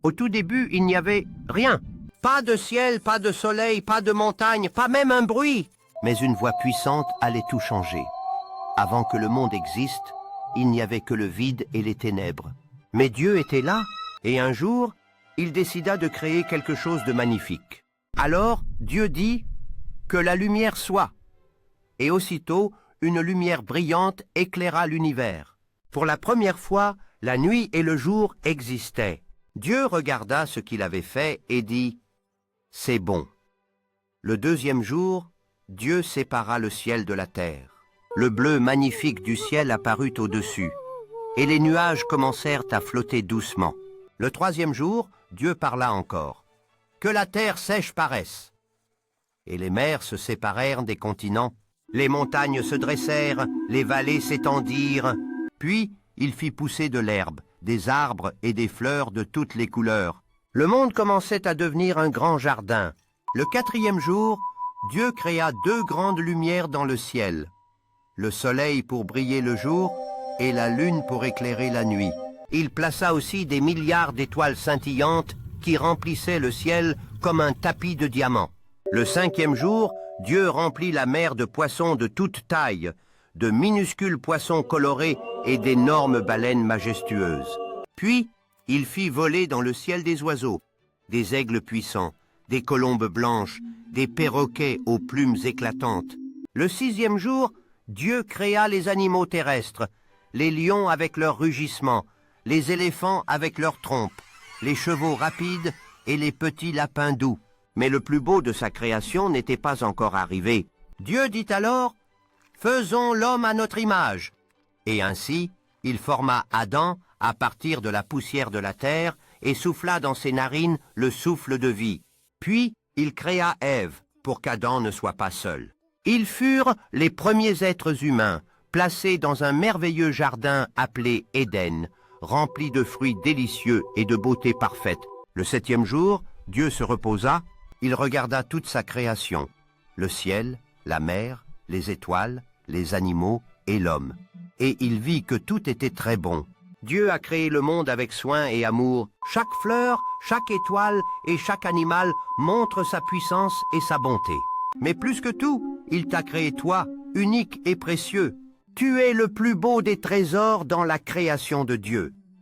Au tout début, il n'y avait rien. Pas de ciel, pas de soleil, pas de montagne, pas même un bruit. Mais une voix puissante allait tout changer. Avant que le monde existe, il n'y avait que le vide et les ténèbres. Mais Dieu était là, et un jour, il décida de créer quelque chose de magnifique. Alors, Dieu dit que la lumière soit. Et aussitôt, une lumière brillante éclaira l'univers. Pour la première fois, la nuit et le jour existaient. Dieu regarda ce qu'il avait fait et dit « C'est bon ». Le deuxième jour, Dieu sépara le ciel de la terre. Le bleu magnifique du ciel apparut au-dessus, et les nuages commencèrent à flotter doucement. Le troisième jour, Dieu parla encore. « Que la terre sèche paraisse ». Et les mers se séparèrent des continents. Les montagnes se dressèrent, les vallées s'étendirent. Puis, il fit pousser de l'herbe, des arbres et des fleurs de toutes les couleurs. Le monde commençait à devenir un grand jardin. Le quatrième jour, Dieu créa 2 grandes lumières dans le ciel. Le soleil pour briller le jour et la lune pour éclairer la nuit. Il plaça aussi des milliards d'étoiles scintillantes qui remplissaient le ciel comme un tapis de diamants. Le cinquième jour, Dieu remplit la mer de poissons de toute taille, de minuscules poissons colorés et d'énormes baleines majestueuses. Puis, il fit voler dans le ciel des oiseaux, des aigles puissants, des colombes blanches, des perroquets aux plumes éclatantes. Le sixième jour, Dieu créa les animaux terrestres, les lions avec leurs rugissements, les éléphants avec leurs trompes, les chevaux rapides et les petits lapins doux. Mais le plus beau de sa création n'était pas encore arrivé. Dieu dit alors « Faisons l'homme à notre image ». Et ainsi, il forma Adam à partir de la poussière de la terre et souffla dans ses narines le souffle de vie. Puis, il créa Ève pour qu'Adam ne soit pas seul. Ils furent les premiers êtres humains, placés dans un merveilleux jardin appelé Éden, rempli de fruits délicieux et de beauté parfaite. Le septième jour, Dieu se reposa, il regarda toute sa création, le ciel, la mer, les étoiles, les animaux et l'homme. Et il vit que tout était très bon. Dieu a créé le monde avec soin et amour. Chaque fleur, chaque étoile et chaque animal montre sa puissance et sa bonté. Mais plus que tout, il t'a créé toi, unique et précieux. Tu es le plus beau des trésors dans la création de Dieu.